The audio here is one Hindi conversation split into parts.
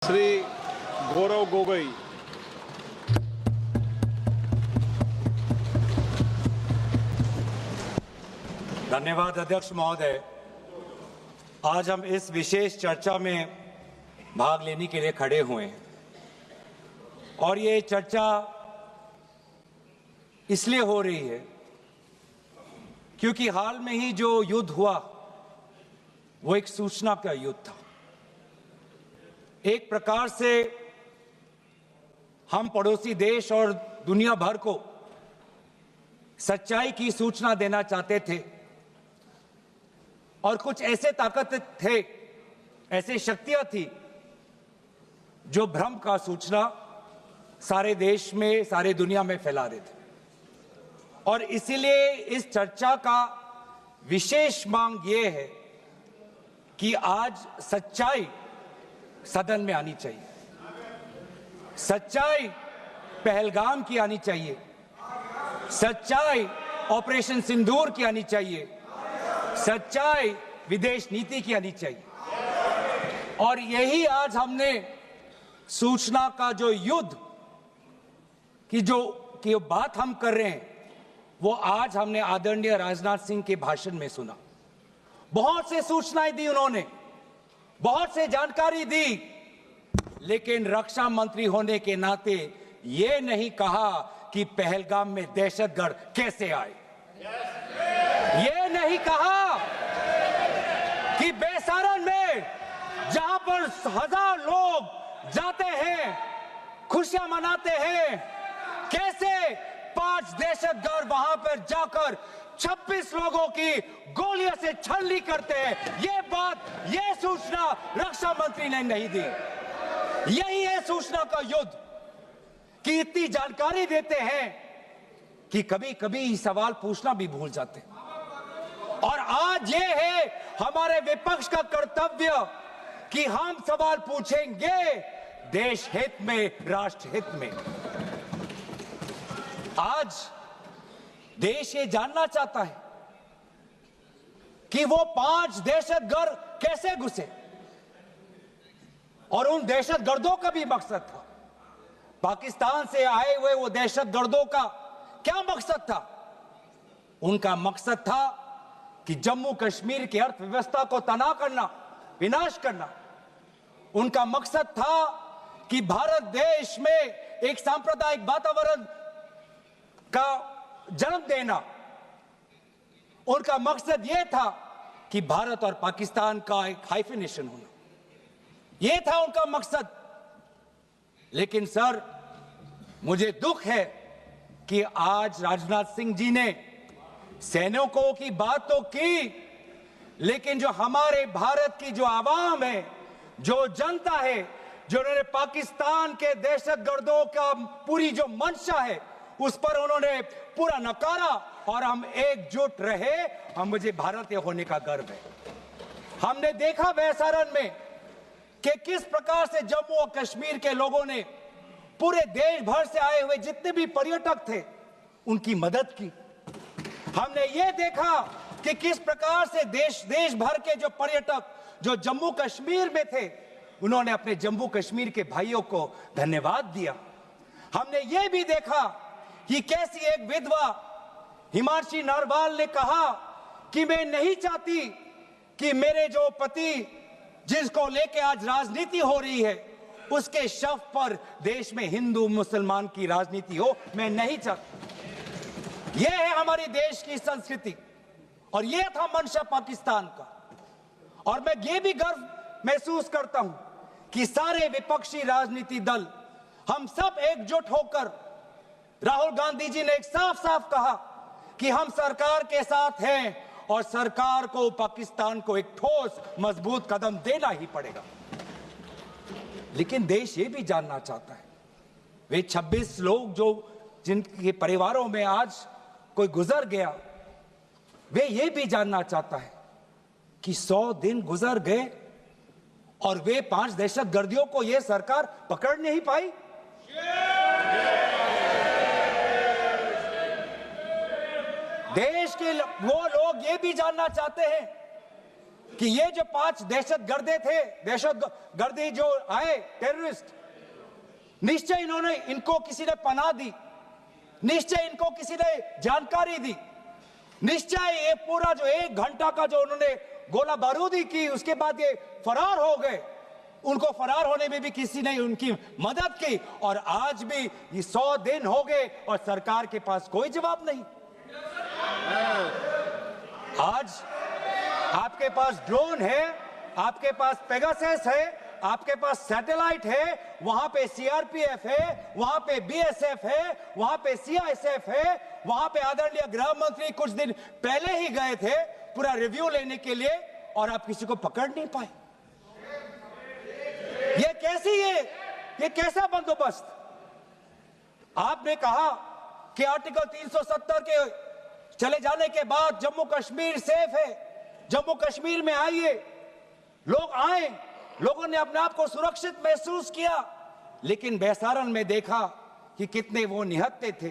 श्री गौरव गोगोई। धन्यवाद अध्यक्ष महोदय। आज हम इस विशेष चर्चा में भाग लेने के लिए खड़े हुए हैं और ये चर्चा इसलिए हो रही है क्योंकि हाल में ही जो युद्ध हुआ वो एक सूचना का युद्ध था। एक प्रकार से हम पड़ोसी देश और दुनिया भर को सच्चाई की सूचना देना चाहते थे और कुछ ऐसे ताकत थे, ऐसे शक्तियां थी जो भ्रम का सूचना सारे देश में, सारे दुनिया में फैला रहे थे। और इसीलिए इस चर्चा का विशेष मांग ये है कि आज सच्चाई सदन में आनी चाहिए। सच्चाई पहलगाम की आनी चाहिए, सच्चाई ऑपरेशन सिंदूर की आनी चाहिए, सच्चाई विदेश नीति की आनी चाहिए। और यही आज हमने सूचना का जो युद्ध की बात हम कर रहे हैं वो आज हमने आदरणीय राजनाथ सिंह के भाषण में सुना। बहुत से सूचनाएं दी उन्होंने, बहुत से जानकारी दी, लेकिन रक्षा मंत्री होने के नाते ये नहीं कहा कि पहलगाम में दहशतगर्द कैसे आए। ये नहीं कहा कि बेसारन में जहां पर 1000 लोग जाते हैं, खुशियां मनाते हैं, कैसे 5 दहशतगर्द वहां पर जाकर 26 लोगों की गोलियों से छलनी करते हैं। ये बात, ये सूचना रक्षा मंत्री ने नहीं दी। यही है सूचना का युद्ध कि इतनी जानकारी देते हैं कि कभी कभी सवाल पूछना भी भूल जाते हैं। और आज ये है हमारे विपक्ष का कर्तव्य कि हम सवाल पूछेंगे देश हित में, राष्ट्र हित में। आज देश ये जानना चाहता है कि वो 5 दहशतगर्द कैसे घुसे और उन दहशतगर्दों का भी मकसद था। पाकिस्तान से आए हुए वो दहशतगर्दों का क्या मकसद था? उनका मकसद था कि जम्मू कश्मीर की अर्थव्यवस्था को तनाव करना, विनाश करना। उनका मकसद था कि भारत देश में एक सांप्रदायिक वातावरण का जन्म देना। उनका मकसद यह था कि भारत और पाकिस्तान का एक हाइफिनेशन होना, यह था उनका मकसद। लेकिन सर, मुझे दुख है कि आज राजनाथ सिंह जी ने सैनिकों की बात तो की, लेकिन जो हमारे भारत की जो आवाम है, जो जनता है, जो उन्होंने पाकिस्तान के दहशतगर्दों का पूरी जो मंशा है उस पर उन्होंने पूरा नकारा और हम एकजुट रहे। हम, मुझे भारतीय होने का गर्व है। हमने देखा बेसारन में कि किस प्रकार से जम्मू और कश्मीर के लोगों ने पूरे देश भर से आए हुए जितने भी पर्यटक थे उनकी मदद की। हमने ये देखा कि किस प्रकार से देश भर के जो पर्यटक जो जम्मू कश्मीर में थे उन्होंने अपने जम्मू कश्मीर के भाइयों को धन्यवाद दिया। हमने ये भी देखा कि कैसी एक विधवा हिमांशी नरवाल ने कहा कि मैं नहीं चाहती कि मेरे जो पति जिसको लेके आज राजनीति हो रही है उसके शव पर देश में हिंदू मुसलमान की राजनीति हो, मैं नहीं चाहती। यह है हमारी देश की संस्कृति और यह था मंशा पाकिस्तान का। और मैं ये भी गर्व महसूस करता हूं कि सारे विपक्षी राजनीति दल, हम सब एकजुट होकर, राहुल गांधी जी ने एक साफ साफ कहा कि हम सरकार के साथ हैं और सरकार को पाकिस्तान को एक ठोस मजबूत कदम देना ही पड़ेगा। लेकिन देश ये भी जानना चाहता है, वे 26 लोग जो जिनके परिवारों में आज कोई गुजर गया, वे ये भी जानना चाहता है कि 100 दिन गुजर गए और वे 5 दहशतगर्दियों को यह सरकार पकड़ नहीं पाई। देश के वो लोग ये भी जानना चाहते हैं कि ये जो 5 दहशतगर्दे थे, दहशतगर्दी जो आए टेररिस्ट, निश्चय इनको किसी ने पनाह दी, निश्चय इनको किसी ने जानकारी दी, निश्चय ये पूरा जो 1 घंटा का जो उन्होंने गोला बारूदी की, उसके बाद ये फरार हो गए, उनको फरार होने में भी किसी ने उनकी मदद की। और आज भी ये 100 दिन हो गए और सरकार के पास कोई जवाब नहीं। आज आपके पास ड्रोन है, आपके पास पेगासस है, आपके पास सैटेलाइट है, वहां पे सीआरपीएफ है, वहां पे बीएसएफ है, वहां पे सीआईएसएफ है, वहां पे आदरणीय गृह मंत्री कुछ दिन पहले ही गए थे पूरा रिव्यू लेने के लिए, और आप किसी को पकड़ नहीं पाए। ये कैसी है, ये कैसा बंदोबस्त? आपने कहा कि आर्टिकल 370 के चले जाने के बाद जम्मू कश्मीर सेफ है, जम्मू कश्मीर में आइए, लोग आए, लोगों ने अपने आप को सुरक्षित महसूस किया। लेकिन बेसारन में देखा कि कितने वो निहत्थे थे,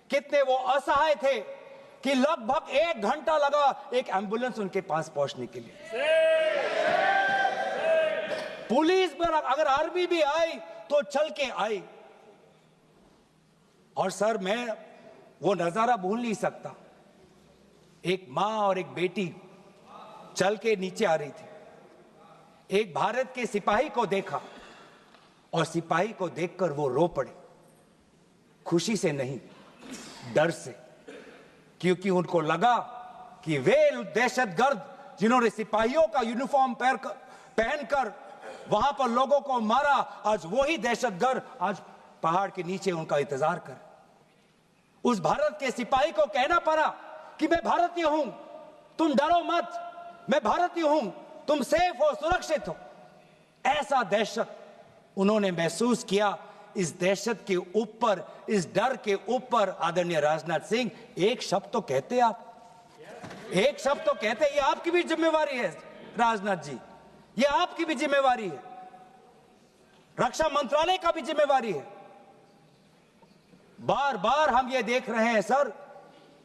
कितने वो असहाय थे, कि लगभग 1 घंटा लगा एक एम्बुलेंस उनके पास पहुंचने के लिए। पुलिस पर अगर आर्मी भी आई तो चल के आई। और सर, मैं वो नजारा भूल नहीं सकता, एक मां और एक बेटी चल के नीचे आ रही थी, एक भारत के सिपाही को देखा और सिपाही को देखकर वो रो पड़े, खुशी से नहीं, डर से, क्योंकि उनको लगा कि वे दहशतगर्द जिन्होंने सिपाहियों का यूनिफॉर्म पहनकर वहां पर लोगों को मारा, आज वही दहशतगर्द आज पहाड़ के नीचे उनका इंतजार कर। उस भारत के सिपाही को कहना पड़ा कि मैं भारतीय हूं, तुम डरो मत, मैं भारतीय हूं, तुम सेफ हो, सुरक्षित हो। ऐसा दहशत उन्होंने महसूस किया। इस दहशत के ऊपर, इस डर के ऊपर आदरणीय राजनाथ सिंह एक शब्द तो कहते, आप एक शब्द तो कहते, ये आपकी भी जिम्मेवारी है राजनाथ जी, ये आपकी भी जिम्मेवारी है, रक्षा मंत्रालय का भी जिम्मेवारी है। बार बार हम ये देख रहे हैं सर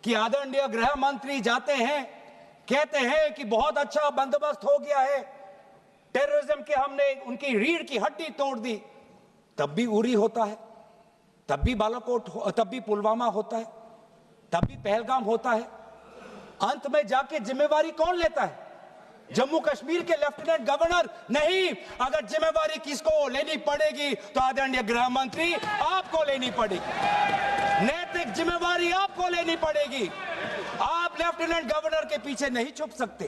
कि आदरणीय गृह मंत्री जाते हैं, कहते हैं कि बहुत अच्छा बंदोबस्त हो गया है, टेररिज्म के हमने उनकी रीढ़ की हड्डी तोड़ दी, तब भी उरी होता है, तब भी बालाकोट, तब भी पुलवामा होता है, तब भी पहलगाम होता है। अंत में जाके जिम्मेवारी कौन लेता है? जम्मू कश्मीर के लेफ्टिनेंट गवर्नर नहीं। अगर जिम्मेवारी किसको लेनी पड़ेगी तो आदरणीय गृह मंत्री आपको लेनी पड़ेगी, नैतिक जिम्मेवारी आपको लेनी पड़ेगी। आप लेफ्टिनेंट गवर्नर के पीछे नहीं छुप सकते,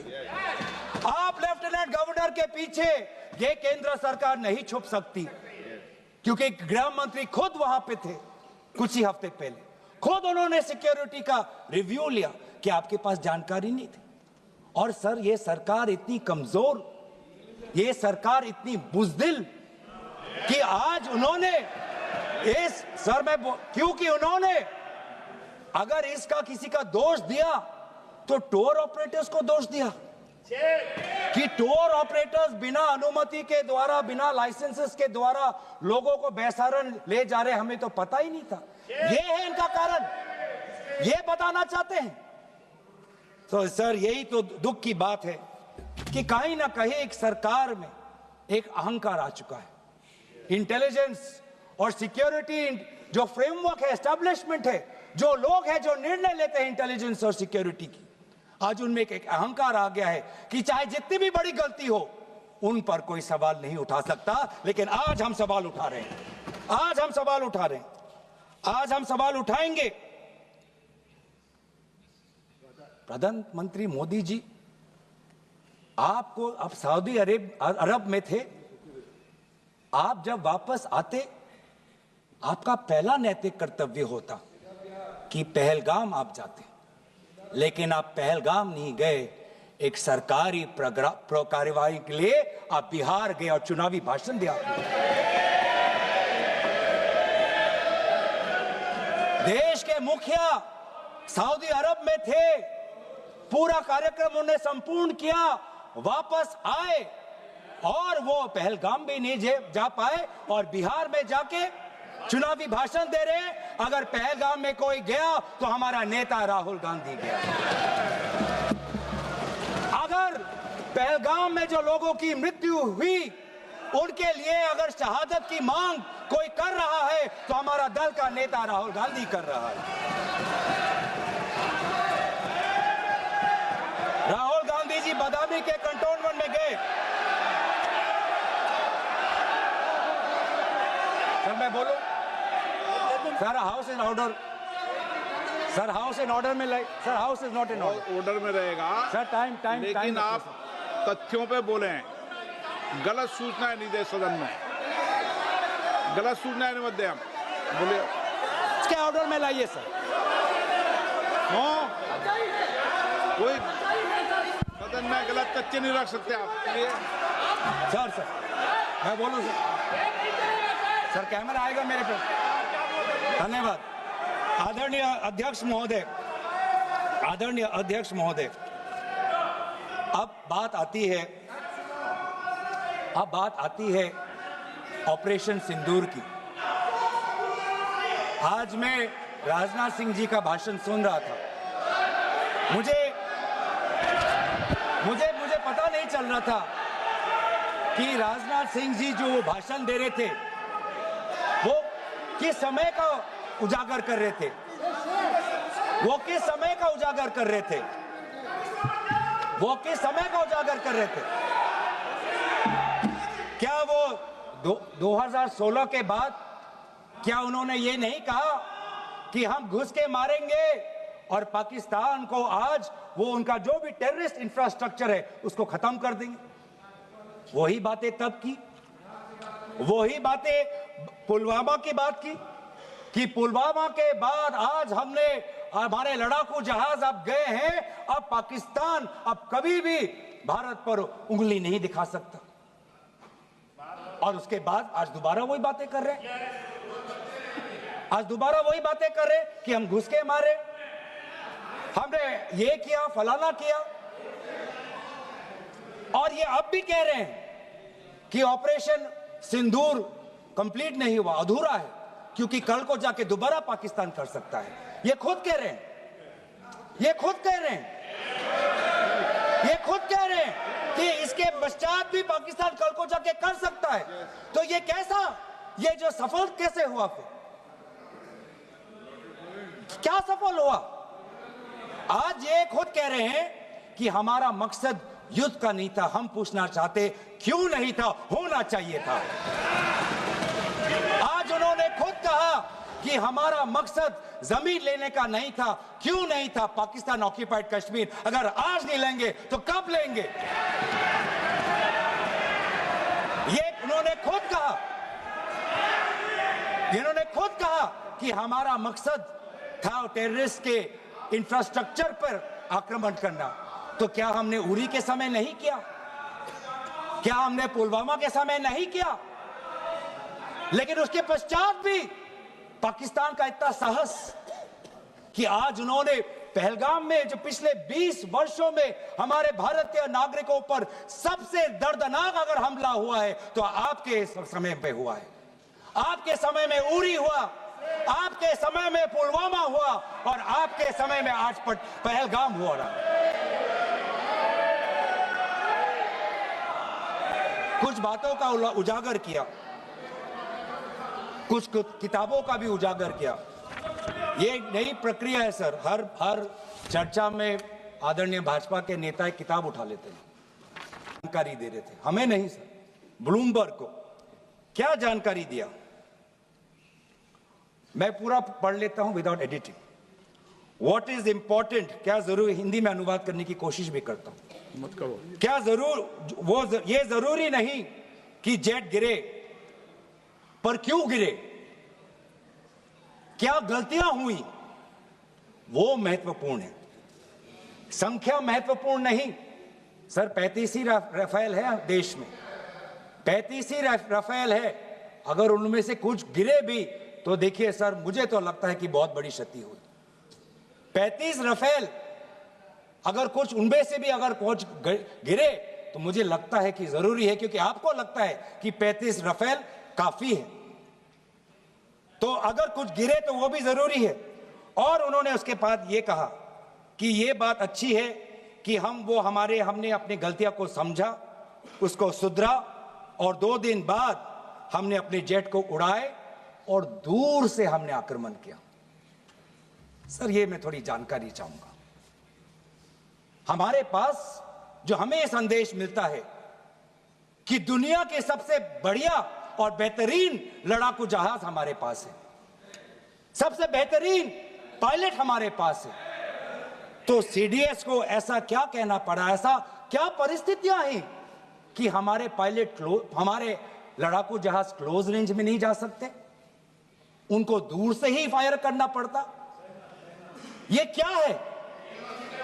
आप लेफ्टिनेंट गवर्नर के पीछे ये केंद्र सरकार नहीं छुप सकती, क्योंकि गृह मंत्री खुद वहां पे थे कुछ ही हफ्ते पहले, खुद उन्होंने सिक्योरिटी का रिव्यू लिया कि आपके पास जानकारी नहीं थी। और सर, ये सरकार इतनी कमजोर, ये सरकार इतनी बुज़दिल कि आज उन्होंने इस सर में, क्योंकि उन्होंने अगर इसका किसी का दोष दिया तो टूर ऑपरेटर्स को दोष दिया कि टूर ऑपरेटर्स बिना अनुमति के द्वारा, बिना लाइसेंसेस के द्वारा लोगों को बेसहारन ले जा रहे, हमें तो पता ही नहीं था। ये है इनका कारण, ये बताना चाहते हैं। तो सर, यही तो दुख की बात है कि कहीं ना कहीं एक सरकार में एक अहंकार आ चुका है। इंटेलिजेंस और सिक्योरिटी जो फ्रेमवर्क है, एस्टैब्लिशमेंट है, जो लोग हैं जो निर्णय लेते हैं इंटेलिजेंस और सिक्योरिटी की, आज उनमें एक अहंकार आ गया है कि चाहे जितनी भी बड़ी गलती हो उन पर कोई सवाल नहीं उठा सकता। लेकिन आज हम सवाल उठा रहे हैं, आज हम सवाल उठा रहे हैं, आज हम सवाल उठाएंगे। प्रधानमंत्री मोदी जी, आपको, आप सऊदी अरब में थे, आप जब वापस आते आपका पहला नैतिक कर्तव्य होता कि पहलगाम आप जाते, लेकिन आप पहलगाम नहीं गए, एक सरकारी कार्यवाही के लिए आप बिहार गए और चुनावी भाषण दिया। देश के मुखिया सऊदी अरब में थे, पूरा कार्यक्रम उन्होंने संपूर्ण किया, वापस आए और वो पहलगाम भी नहीं जा पाए और बिहार में जाके चुनावी भाषण दे रहे हैं। अगर पहलगाम में कोई गया तो हमारा नेता राहुल गांधी गया। अगर पहलगाम में जो लोगों की मृत्यु हुई उनके लिए अगर शहादत की मांग कोई कर रहा है तो हमारा दल का नेता राहुल गांधी कर रहा है। राहुल गांधी जी बदामी के कंटोनमेंट में गए। सर मैं बोलूं? Sir house in order. Sir house in order में लाइए। Sir house is not in order. Order में रहेगा सर टाइम लेकिन आप तथ्यों पे बोलें। गलत सूचनाएं नहीं दे सदन में, गलत सूचनाएं नहीं मत दे। हम बोलिए इसके ऑर्डर में लाइए सर। कोई सदन में गलत तथ्य नहीं रख सकते आप। चलिए सर मैं बोलूं सर कैमरा आएगा मेरे पे। धन्यवाद। आदरणीय अध्यक्ष महोदय, अब बात आती है ऑपरेशन सिंदूर की। आज मैं राजनाथ सिंह जी का भाषण सुन रहा था। मुझे पता नहीं चल रहा था कि राजनाथ सिंह जी जो भाषण दे रहे थे वो किस समय का उजागर कर रहे थे। क्या वो 2016 के बाद क्या उन्होंने ये नहीं कहा कि हम घुस के मारेंगे और पाकिस्तान को आज वो उनका जो भी टेररिस्ट इंफ्रास्ट्रक्चर है उसको खत्म कर देंगे? वही बातें तब की, वही बातें पुलवामा की बात की कि पुलवामा के बाद आज हमारे लड़ाकू जहाज अब गए हैं। अब पाकिस्तान अब कभी भी भारत पर उंगली नहीं दिखा सकता। और उसके बाद आज दोबारा वही बातें कर रहे हैं। कि हम घुस के मारे, हमने ये किया, फलाना किया। और ये अब भी कह रहे हैं कि ऑपरेशन सिंदूर कंप्लीट नहीं हुआ, अधूरा है, क्योंकि कल को जाके दोबारा पाकिस्तान कर सकता है। ये खुद कह रहे हैं कि इसके पश्चात भी पाकिस्तान कल को जाके कर सकता है। तो ये जो सफल कैसे हुआ? फिर क्या सफल हुआ? आज ये खुद कह रहे हैं कि हमारा मकसद युद्ध का नहीं था। हम पूछना चाहते क्यों नहीं था, होना चाहिए था। आज उन्होंने खुद कहा कि हमारा मकसद जमीन लेने का नहीं था। क्यों नहीं था? पाकिस्तान ऑक्यूपाइड कश्मीर अगर आज नहीं लेंगे तो कब लेंगे? ये इन्होंने खुद कहा कि हमारा मकसद था टेररिस्ट के इंफ्रास्ट्रक्चर पर आक्रमण करना। तो क्या हमने उरी के समय नहीं किया? क्या हमने पुलवामा के समय नहीं किया? लेकिन उसके पश्चात भी पाकिस्तान का इतना साहस कि आज उन्होंने पहलगाम में जो पिछले 20 वर्षों में हमारे भारतीय नागरिकों पर सबसे दर्दनाक अगर हमला हुआ है तो आपके समय पे हुआ है। आपके समय में उरी हुआ, आपके समय में पुलवामा हुआ और आपके समय में आज पहलगाम हो रहा है। कुछ बातों का उजागर किया, कुछ किताबों का भी उजागर किया। ये नई प्रक्रिया है सर। हर चर्चा में आदरणीय भाजपा के नेता एक किताब उठा लेते हैं, जानकारी दे रहे थे। हमें नहीं सर, ब्लूमबर्ग को क्या जानकारी दिया, मैं पूरा पढ़ लेता हूं without editing. What is important, क्या जरूरी, हिंदी में अनुवाद करने की कोशिश भी करता हूं। मत करो। क्या ये जरूरी नहीं कि जेट गिरे, पर क्यों गिरे, क्या गलतियां हुई, वो महत्वपूर्ण है। संख्या महत्वपूर्ण नहीं सर। 35 ही राफेल है देश में, 35 ही राफेल है। अगर उनमें से कुछ गिरे भी तो देखिए सर, मुझे तो लगता है कि बहुत बड़ी क्षति हुई। 35 राफेल, अगर कुछ उनमें से भी अगर कुछ गिरे तो मुझे लगता है कि जरूरी है, क्योंकि आपको लगता है कि 35 राफेल काफी है, तो अगर कुछ गिरे तो वो भी जरूरी है। और उन्होंने उसके बाद ये कहा कि ये बात अच्छी है कि हमने अपनी गलतियों को समझा, उसको सुधरा और 2 दिन बाद हमने अपने जेट को उड़ाए और दूर से हमने आक्रमण किया। सर, ये मैं थोड़ी जानकारी चाहूंगा। हमारे पास जो हमें ये संदेश मिलता है कि दुनिया के सबसे बढ़िया और बेहतरीन लड़ाकू जहाज हमारे पास है, सबसे बेहतरीन पायलट हमारे पास है, तो सीडीएस को ऐसा क्या कहना पड़ा, ऐसा क्या परिस्थितियां हैं कि हमारे हमारे लड़ाकू जहाज क्लोज रेंज में नहीं जा सकते, उनको दूर से ही फायर करना पड़ता? ये क्या है?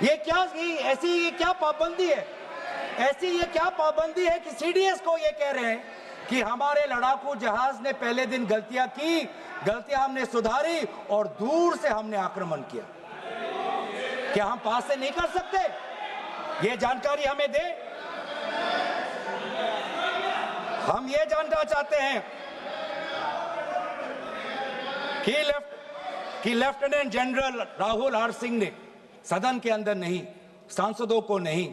ऐसी क्या पाबंदी है? ऐसी ये क्या पाबंदी है कि सीडीएस को ये कह रहे हैं कि हमारे लड़ाकू जहाज ने पहले दिन गलतियां की, गलतियां हमने सुधारी और दूर से हमने आक्रमण किया? क्या हम पास से नहीं कर सकते? ये जानकारी हमें दे। हम ये जानना चाहते हैं कि lieutenant general Rahul R Singh ने सदन के अंदर नहीं, सांसदों को नहीं,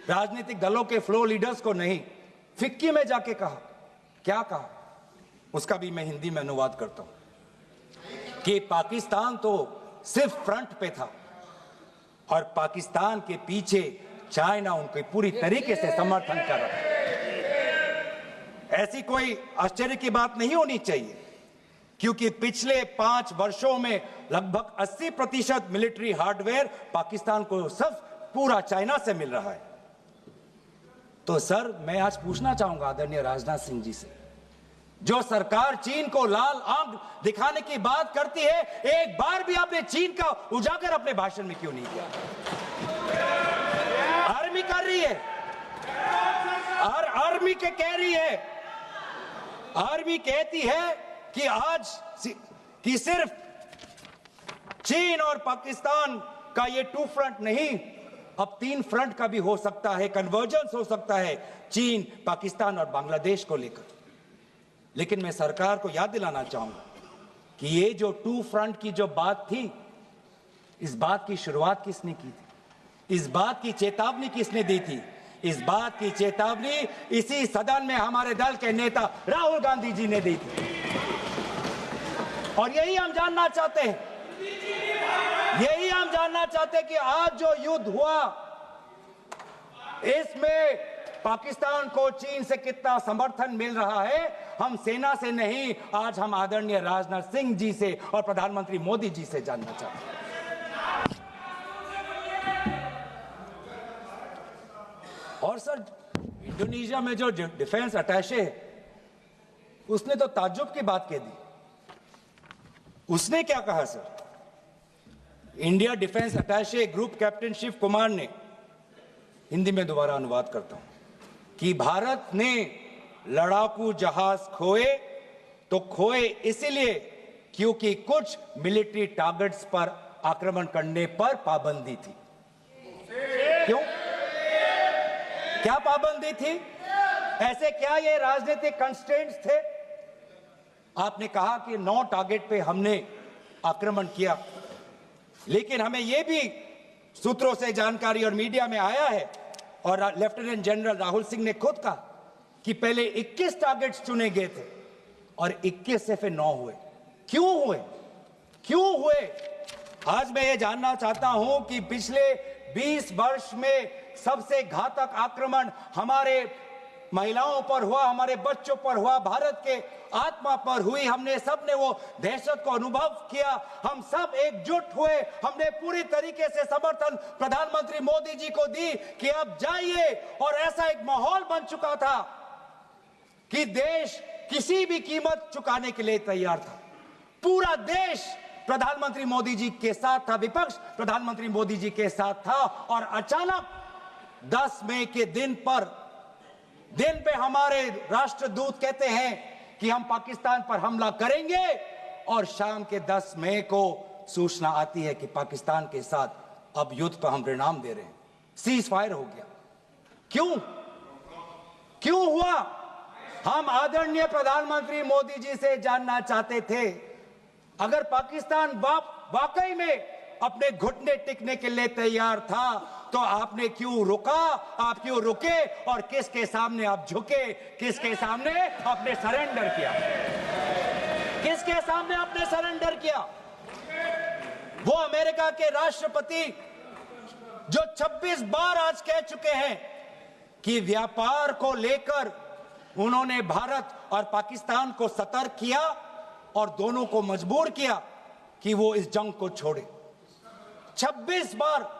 राजनीतिक दलों के फ्लोर लीडर्स को नहीं, फिक्की में जाके कहा, क्या कहा उसका भी मैं हिंदी में अनुवाद करता हूं कि पाकिस्तान तो सिर्फ फ्रंट पे था और पाकिस्तान के पीछे चाइना उनके पूरी तरीके से समर्थन कर रहा है। ऐसी कोई आश्चर्य की बात नहीं होनी चाहिए, क्योंकि पिछले 5 वर्षों में लगभग 80% मिलिट्री हार्डवेयर पाकिस्तान को सिर्फ पूरा चाइना से मिल रहा है। तो सर, मैं आज पूछना चाहूंगा आदरणीय राजनाथ सिंह जी से, जो सरकार चीन को लाल आंख दिखाने की बात करती है, एक बार भी आपने चीन का उजागर अपने भाषण में क्यों नहीं किया? आर्मी कर रही है, आर्मी के कह रही है, आर्मी कहती है कि सिर्फ चीन और पाकिस्तान का ये 2 फ्रंट नहीं, अब 3 फ्रंट का भी हो सकता है, कन्वर्जेंस हो सकता है चीन, पाकिस्तान और बांग्लादेश को लेकर। लेकिन मैं सरकार को याद दिलाना चाहूंगा कि ये जो 2 फ्रंट की जो बात थी, इस बात की शुरुआत किसने की थी? इस बात की चेतावनी किसने दी थी? इस बात की चेतावनी इसी सदन में हमारे दल के नेता राहुल गांधी जी ने दी थी। और यही हम जानना चाहते हैं, कि आज जो युद्ध हुआ, इसमें पाकिस्तान को चीन से कितना समर्थन मिल रहा है, हम सेना से नहीं, आज हम आदरणीय राजनाथ सिंह जी से और प्रधानमंत्री मोदी जी से जानना चाहते हैं। और सर, इंडोनेशिया में जो डिफेंस अटैचे है, उसने तो ताज्जुब की बात कह दी। उसने क्या कहा sir? India defence attache group captain Shiv Kumar ने, हिंदी में दोबारा अनुवाद करता हूं, कि भारत ने लड़ाकू जहाज खोए इसलिए क्योंकि कुछ मिलिट्री टारगेट्स पर आक्रमण करने पर पाबंदी थी। क्यों? क्या पाबंदी थी? ऐसे क्या ये राजनीतिक कंस्ट्रेंट्स थे? आपने कहा कि 9 टारगेट पे हमने आक्रमण किया, लेकिन हमें यह भी सूत्रों से जानकारी और मीडिया में आया है, और लेफ्टिनेंट जनरल राहुल सिंह ने खुद कहा कि पहले 21 टारगेट्स चुने गए थे और 21 से फिर 9 हुए। क्यों हुए? आज मैं ये जानना चाहता हूं कि पिछले 20 वर्ष में सबसे घातक आक्रमण हमारे महिलाओं पर हुआ, हमारे बच्चों पर हुआ, भारत के आत्मा पर हुई। हमने सबने वो दहशत को अनुभव किया, हम सब एकजुट हुए, हमने पूरी तरीके से समर्थन प्रधानमंत्री मोदी जी को दी कि अब जाइए, और ऐसा एक माहौल बन चुका था कि देश किसी भी कीमत चुकाने के लिए तैयार था। पूरा देश प्रधानमंत्री मोदी जी के साथ था, विपक्ष प्रधानमंत्री मोदी जी के साथ था, और अचानक 10 मई के दिन पे हमारे राष्ट्रदूत कहते हैं कि हम पाकिस्तान पर हमला करेंगे, और शाम के 10 मई को सूचना आती है कि पाकिस्तान के साथ अब युद्ध पर हम परिणाम दे रहे हैं, सीज फायर हो गया। क्यों हुआ? हम आदरणीय प्रधानमंत्री मोदी जी से जानना चाहते थे, अगर पाकिस्तान वाकई में अपने घुटने टिकने के लिए तैयार था तो आपने क्यों रुका, आप क्यों रुके और किसके सामने आप झुके, किसके सामने आपने सरेंडर किया, किसके सामने आपने सरेंडर किया? वो अमेरिका के राष्ट्रपति जो 26 बार आज कह चुके हैं कि व्यापार को लेकर उन्होंने भारत और पाकिस्तान को सतर्क किया और दोनों को मजबूर किया कि वो इस जंग को छोड़े। 26 बार।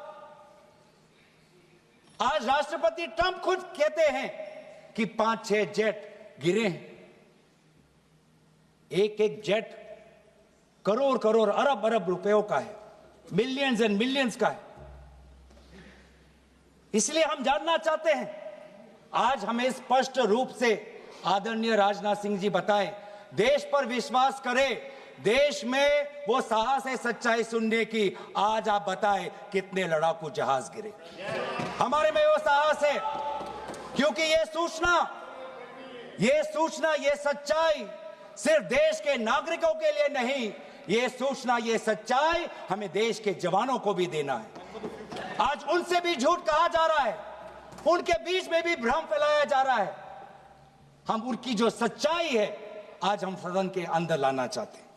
आज राष्ट्रपति ट्रंप खुद कहते हैं कि 5-6 जेट गिरे हैं। एक एक जेट करोड़ करोड़ अरब अरब रुपयों का है, मिलियंस एंड मिलियंस का है। इसलिए हम जानना चाहते हैं, आज हमें स्पष्ट रूप से आदरणीय राजनाथ सिंह जी बताएं, देश पर विश्वास करें, देश में वो साहस है सच्चाई सुनने की। आज आप बताएं कितने लड़ाकू जहाज गिरे? हमारे में वो साहस है, क्योंकि ये सूचना, ये सच्चाई सिर्फ देश के नागरिकों के लिए नहीं, ये सूचना, ये सच्चाई हमें देश के जवानों को भी देना है। आज उनसे भी झूठ कहा जा रहा है, उनके बीच में भी भ्रम फैलाया जा रहा है। हम उनकी जो सच्चाई है आज हम सदन के अंदर लाना चाहते हैं।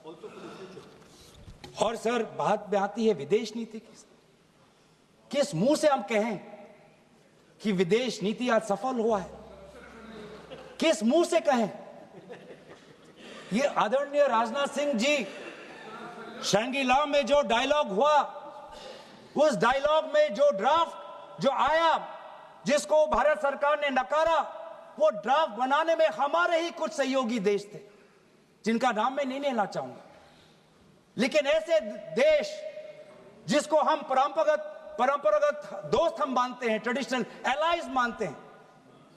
और सर, बात में आती है विदेश नीति की। किस मुंह से हम कहें कि विदेश नीति आज सफल हुआ है? किस मुंह से कहें? ये आदरणीय राजनाथ सिंह जी, शंगीला में जो डायलॉग हुआ, उस डायलॉग में जो ड्राफ्ट जो आया, जिसको भारत सरकार ने नकारा, वो ड्राफ्ट बनाने में हमारे ही कुछ सहयोगी देश थे, जिनका नाम मैं नहीं लेना चाहूंगा। लेकिन ऐसे देश जिसको हम परंपरागत दोस्त हम मानते हैं, ट्रेडिशनल एलाइज मानते हैं,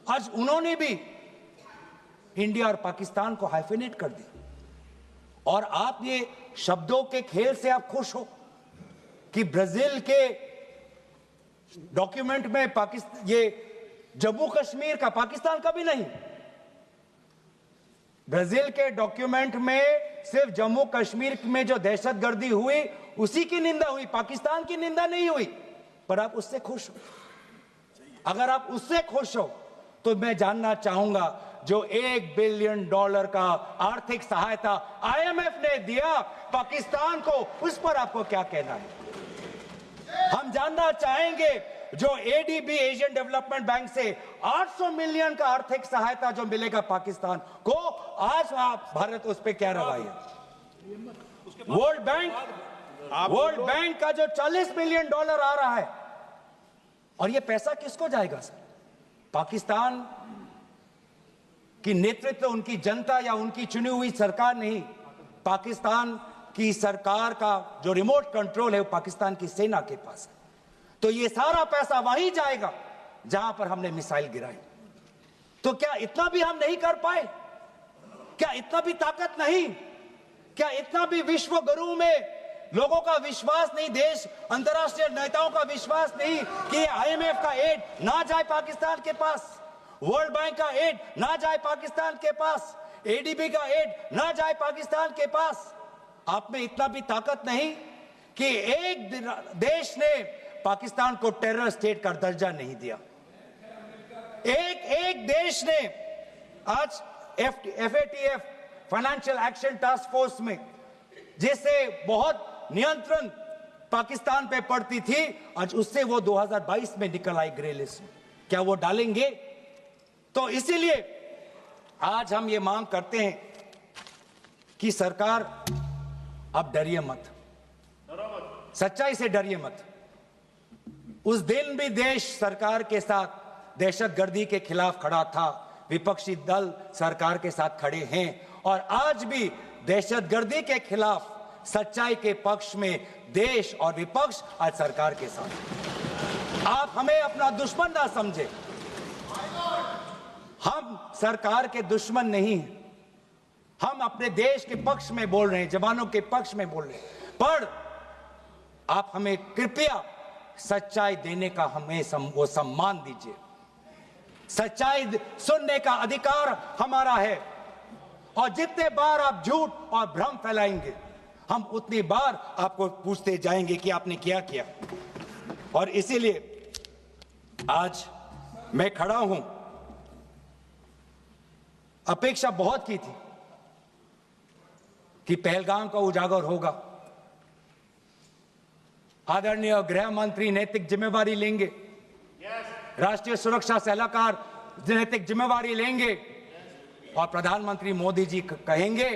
आज उन्होंने भी इंडिया और पाकिस्तान को हाइफिनेट कर दिया। और आप ये शब्दों के खेल से आप खुश हो कि ब्राजील के डॉक्यूमेंट में पाकिस्तान, ये जम्मू कश्मीर का पाकिस्तान का भी नहीं, ब्राजील के डॉक्यूमेंट में सिर्फ जम्मू कश्मीर में जो दहशतगर्दी हुई उसी की निंदा हुई, पाकिस्तान की निंदा नहीं हुई। पर आप उससे खुश हो? अगर आप उससे खुश हो तो मैं जानना चाहूंगा, जो $1 बिलियन का आर्थिक सहायता IMF ने दिया पाकिस्तान को, उस पर आपको क्या कहना है? हम जानना चाहेंगे, जो ADB एशियन डेवलपमेंट बैंक से 800 मिलियन का आर्थिक सहायता जो मिलेगा पाकिस्तान को, आज आप भारत उस पे क्या रवैया? वर्ल्ड बैंक का जो $40 मिलियन आ रहा है, और ये पैसा किसको जाएगा सर? पाकिस्तान की नेतृत्व उनकी जनता या उनकी चुनी हुई सरकार नहीं, पाकिस्तान की सरकार का जो रिमोट कंट्रोल है वो पाकिस्तान की सेना के पास है। तो ये सारा पैसा वहीं जाएगा जहां पर हमने मिसाइल गिराई। तो क्या इतना भी हम नहीं कर पाए? क्या इतना भी ताकत नहीं? क्या इतना भी विश्व गुरु में लोगों का विश्वास नहीं, देश अंतर्राष्ट्रीय नेताओं का विश्वास नहीं कि IMF का एड ना जाए पाकिस्तान के पास, वर्ल्ड बैंक का एड ना जाए पाकिस्तान के पास, ADB का एड ना जाए पाकिस्तान के पास? आप में इतना भी ताकत नहीं कि एक देश ने पाकिस्तान को टेरर स्टेट का दर्जा नहीं दिया। एक देश ने आज FATF financial action task force में, जिससे बहुत नियंत्रण पाकिस्तान पे पड़ती थी, आज उससे वो 2022 में निकल आई ग्रे लिस्ट में। क्या वो डालेंगे? तो इसीलिए आज हम ये मांग करते हैं कि सरकार अब डरिए मत, सच्चाई से डरिए मत। उस दिन भी देश सरकार के साथ दहशतगर्दी के खिलाफ खड़ा था, विपक्षी दल सरकार के साथ खड़े हैं, और आज भी दहशतगर्दी के खिलाफ सच्चाई के पक्ष में देश और विपक्ष आज सरकार के साथ। आप हमें अपना दुश्मन ना समझे, हम सरकार के दुश्मन नहीं हैं, हम अपने देश के पक्ष में बोल रहे हैं, जवानों के पक्ष में बोल रहे हैं। पर आप हमें कृपया सच्चाई देने का हमें वो सम्मान दीजिए। सच्चाई सुनने का अधिकार हमारा है, और जितने बार आप झूठ और भ्रम फैलाएंगे, हम उतनी बार आपको पूछते जाएंगे कि आपने क्या किया। और इसीलिए आज मैं खड़ा हूं, अपेक्षा बहुत की थी कि पहलगाम का उजागर होगा। आदरणीय गृह मंत्री नैतिक जिम्मेवारी लेंगे, राष्ट्रीय सुरक्षा सलाहकार नैतिक जिम्मेवारी लेंगे और प्रधानमंत्री मोदी जी कहेंगे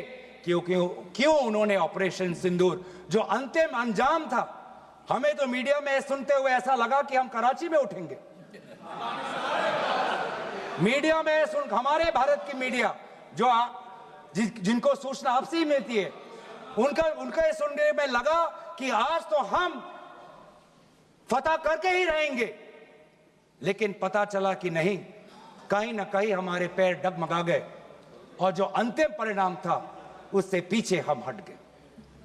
क्यों उन्होंने ऑपरेशन सिंदूर जो अंतिम अंजाम था, हमें तो मीडिया में सुनते हुए ऐसा लगा कि हम कराची में उठेंगे। मीडिया में हमारे भारत की मीडिया जो जिनको सूचना आपसे ही मिलती है, उनका ये सुनने में लगा कि आज तो हम फतह करके ही रहेंगे, लेकिन पता चला कि नहीं, कहीं ना कहीं हमारे पैर डगमगा गए और जो अंतिम परिणाम था उससे पीछे हम हट गए।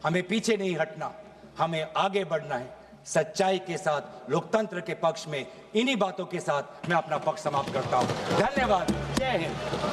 हमें पीछे नहीं हटना, हमें आगे बढ़ना है, सच्चाई के साथ, लोकतंत्र के पक्ष में। इन्हीं बातों के साथ मैं अपना पक्ष समाप्त करता हूं। धन्यवाद। जय हिंद।